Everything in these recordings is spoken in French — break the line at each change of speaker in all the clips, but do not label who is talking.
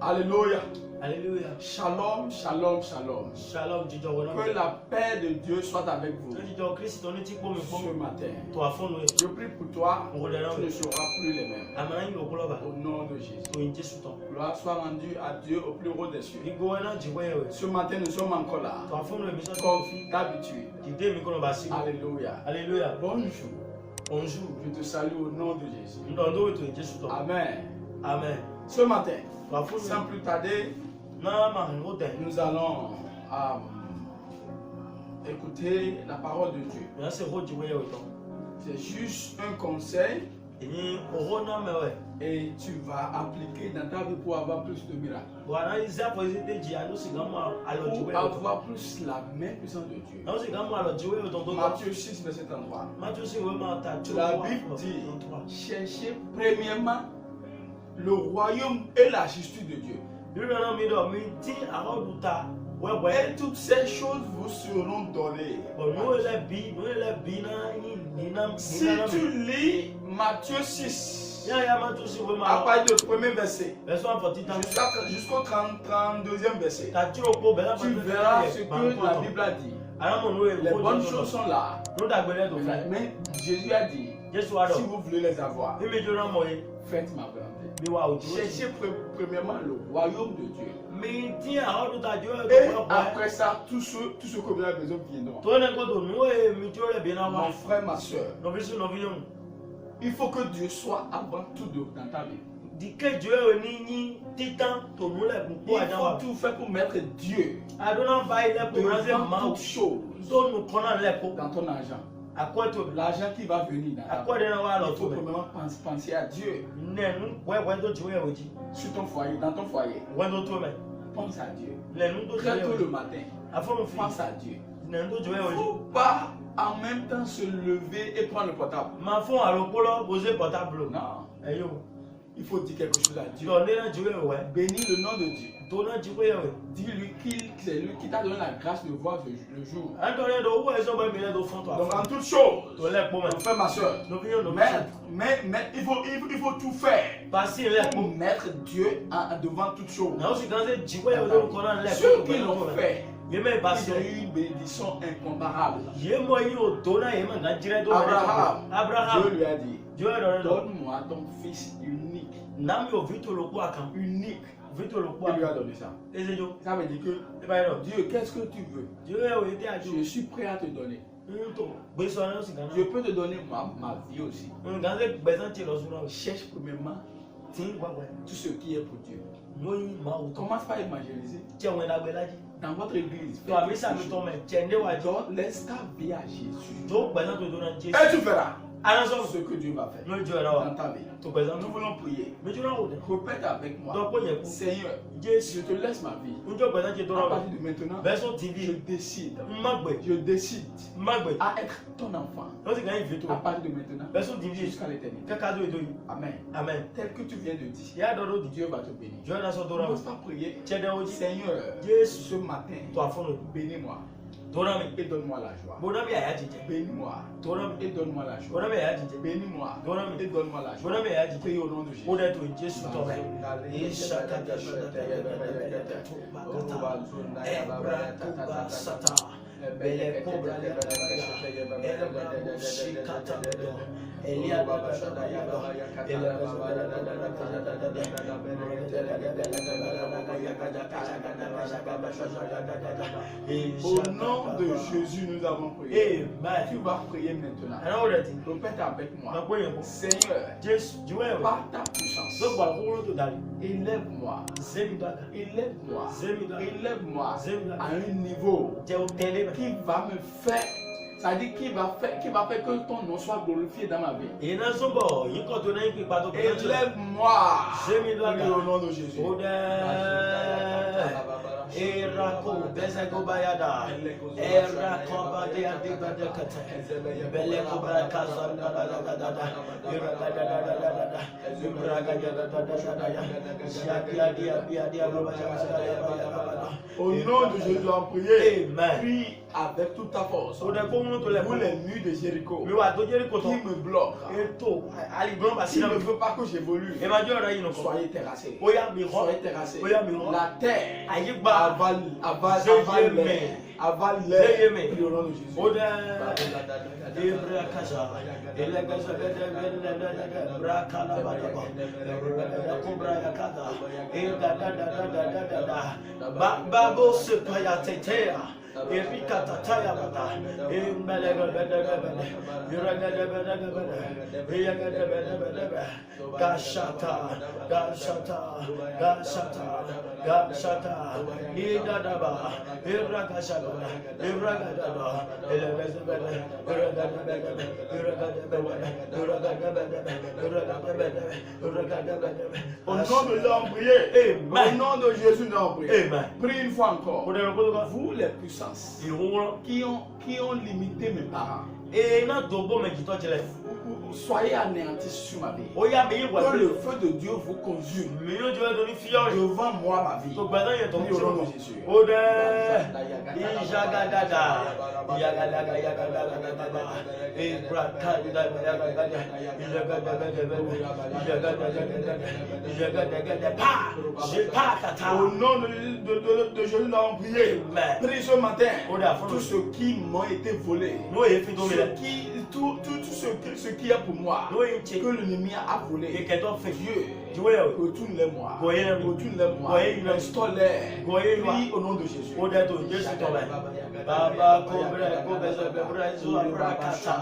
Alléluia.
Alléluia.
Shalom, shalom, shalom.
Shalom.
Que la paix de Dieu soit avec vous
Ce
matin. Je prie pour toi, tu ne seras plus les mêmes. Au nom de Jésus. Gloire soit rendue à Dieu au plus haut des cieux. Ce matin, nous sommes encore là, comme d'habitude. Alléluia.
Alléluia.
Bonjour.
Bonjour.
Je te salue au nom de Jésus. Amen.
Amen.
Ce matin, sans plus tarder, nous allons écouter la parole de Dieu. C'est juste un conseil et tu vas appliquer dans ta vie pour avoir plus de miracles. Pour avoir plus la main puissante de Dieu. Matthieu 6, verset 33. La Bible dit, cherchez premièrement le royaume et la justice de Dieu. Et toutes ces choses vous seront données. Si tu lis Matthieu 6, à partir du premier verset jusqu'au 32e verset, tu verras ce que la Bible a dit. Les bonnes choses sont là. Mais Jésus a dit, si vous voulez les avoir, faites ma volonté. Cherchez premièrement le royaume de Dieu. Et après ça, tout ce que vous avez besoin viendront. Mon frère, ma soeur, il faut que Dieu soit avant tout dans ta vie. Il faut tout faire pour mettre Dieu devant toute chose dans ton argent. L'argent qui va venir dans ta vie. Il faut premièrement penser à Dieu. Sur ton foyer, dans ton foyer. Pense à Dieu. Très tôt le matin. Pense à Dieu. Il ne faut pas en même temps se lever et prendre le portable. Non. Il faut dire quelque chose à Dieu. Bénis le nom de Dieu. Dis-lui qu'il c'est lui qui t'a donné la grâce de voir le jour. Donc en toute chose, mon frère, ma soeur, mais il faut tout faire pour mettre Dieu devant toute chose. Ceux qui l'ont fait, ils ont eu une bénédiction incomparable. Abraham, Dieu lui a dit, donne-moi ton fils unique. Unique. Il lui a donné ça. Ça veut dire que Dieu, qu'est-ce que tu veux? Je suis prêt à te donner. Je peux te donner ma vie aussi. Cherche premièrement tout ce qui est pour Dieu. Commence par évangéliser. Dans votre église, laisse ta vie à Jésus. Et tu verras ce que Dieu va faire dans ta vie. Nous voulons prier. Répète avec moi. Seigneur, je te laisse ma vie. À partir de maintenant, je décide à être ton enfant. À partir de maintenant, jusqu'à l'éternité. Amen. Amen. Tel que tu viens de dire, Dieu va te bénir. Tu ne peux pas prier. Seigneur, ce matin, bénis-moi. Et donne-moi la joie. Bénis-moi. Et donne-moi la joie. Bénis-moi. Et donne-moi la joie. Prie au nom de Jésus. Au nom de Jésus, nous avons prié. Tu vas prier maintenant. Répète avec moi. Seigneur, par ta puissance, élève-moi. Élève-moi à un niveau qui va me faire. Ça dit qui va faire que ton nom soit glorifié dans ma vie. Élève-moi au nom de Jésus. Au nom de Jésus, en prier. Prie avec toute ta force. Vous les murs de Jéricho qui me bloquent, qui ne veut pas que j'évolue. Soyez terrassés. Soyez terrassés. La terre avale l'air. Prie au nom de Jésus.
Babo sepaya tetea. Epikata taya bata. Gashata. Idadaba. Irakashaba. Iragadaba.
Au nom de Jésus, priez. Au nom de Jésus, priez. Prie une fois encore. Vous les puissances qui ont limité mes parents, soyez anéantis sur ma vie. Que le feu de Dieu vous consume devant moi ma vie. Au nom de Jésus. Au nom de Jésus, nous avons prié. Prie ce matin. Tout ce qui m'a été volé, tout ce qui est pour moi, que l'ennemi a volé, Dieu, retourne-les-moi. Retourne-les-moi. Installe-les. Prie au nom de Jésus.
Baba Cobra Brakata,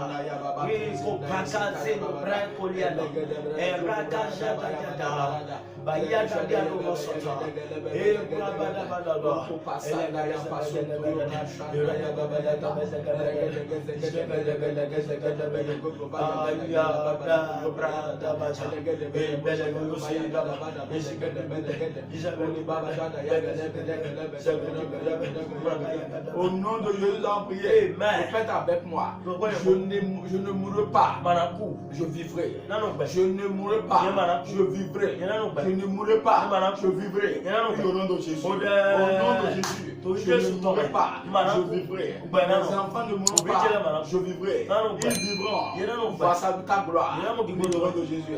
au nom de Jésus, nous avons prié. Faites avec moi. Je ne mourrai pas. Je vivrai. Je ne mourrai pas. Je vivrai. Je ne mourrai pas. Je vivrai. Au nom de Jésus. Au nom de Jésus. Je ne mourrai pas. Je vivrai. Les enfants ne mourront pas. Je vivrai. Ils vivront. Face à ta gloire. Au nom de Jésus.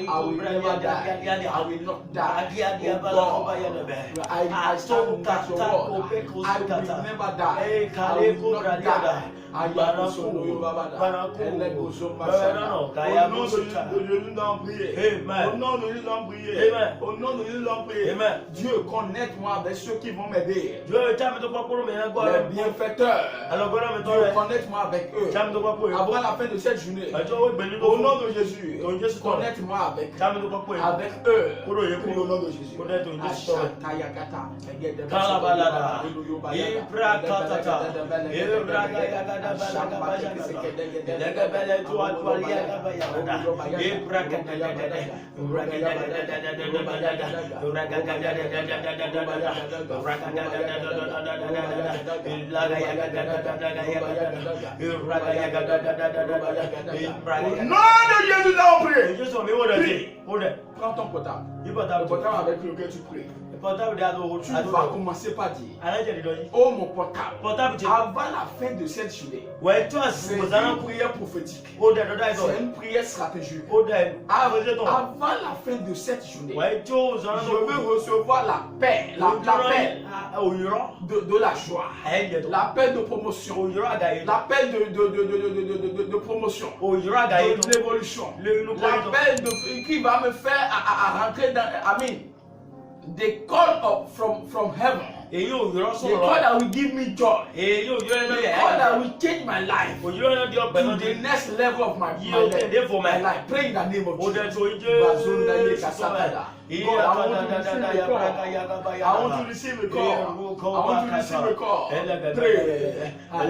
I will not die. I stand on that word. I will never die. I will not die. Au nom de Jésus, nous avons prié. Au nom de Jésus, nous avons prié. Au nom de Jésus, nous avons prié. Dieu, connecte-moi avec ceux qui vont m'aider. Les bienfaiteurs. Dieu, connecte-moi avec eux. Avant la fin de cette journée. Au nom de Jésus, connecte-moi avec eux. Au nom de Jésus. Prends ton portable. Le portable avec lequel tu pries. Tu vas commencer par dire: oh mon portable, avant la fin de cette journée, c'est une prière prophétique. C'est une prière stratégique. Avant la fin de cette journée, je veux recevoir la paix, la paix de la joie, la paix de promotion, la paix de promotion, de l'évolution, la paix qui va me faire à rentrer dans the call up from heaven. The call that will give me joy. The call that will change my life to the next level of my life. Pray in the name of Jesus. God, I want to receive the call. I want to receive the call. Pray. In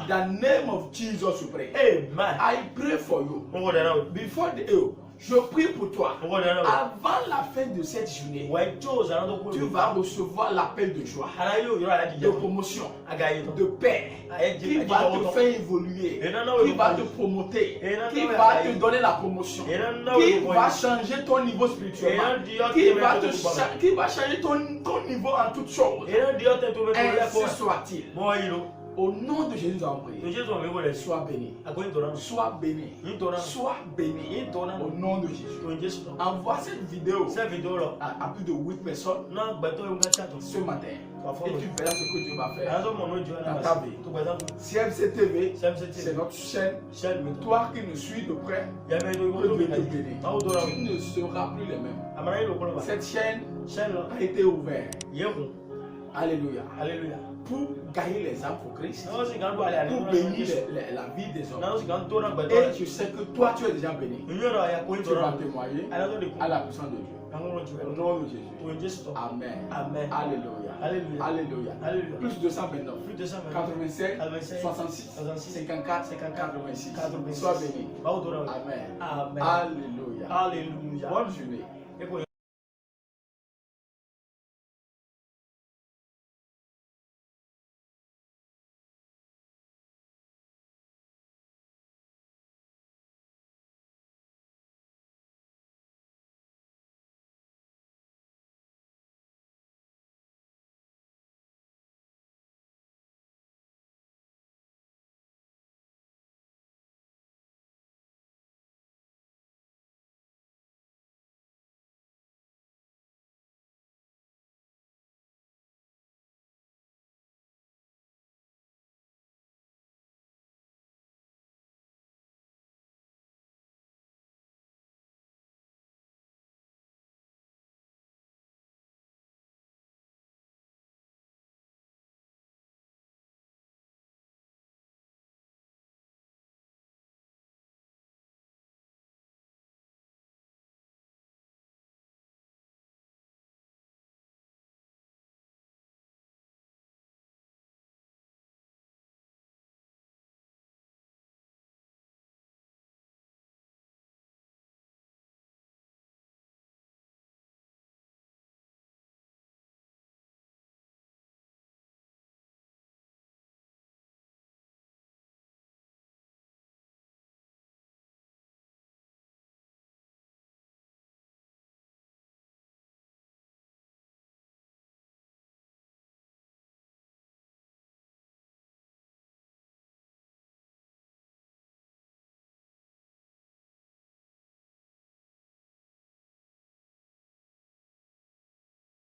the name of Jesus we pray. Amen. I pray for you. Before Je prie pour toi. Avant la fin de cette journée, tu vas recevoir l'appel de joie, de promotion, de paix, qui va te faire évoluer, qui va te promoter, qui va te donner la promotion, qui va changer ton niveau spirituel, qui va changer ton niveau en toutes choses. Ainsi soit-il. Au nom de Jésus, nous avons prié. Sois béni. Sois béni. Sois béni. Au nom de Jésus. Envoie cette vidéo à plus de 8 personnes ce matin. Et tu verras ce que Dieu va faire dans ta vie. CMC TV, c'est notre chaîne. Toi qui nous suis de près, que Dieu te bénisse. Tu ne seras plus les mêmes. Cette chaîne a été ouverte. Alléluia. Alléluia. Pour gagner les âmes pour Christ, pour bénir la vie des hommes. Et je sais que toi tu es déjà béni. Tu vas témoigner à la puissance de Dieu. Au nom de Jésus. Amen. Amen. Alléluia. Alléluia. Alléluia. Plus 229. 87, 66, 54, 86. Sois béni. Amen. Alléluia. Bonne journée.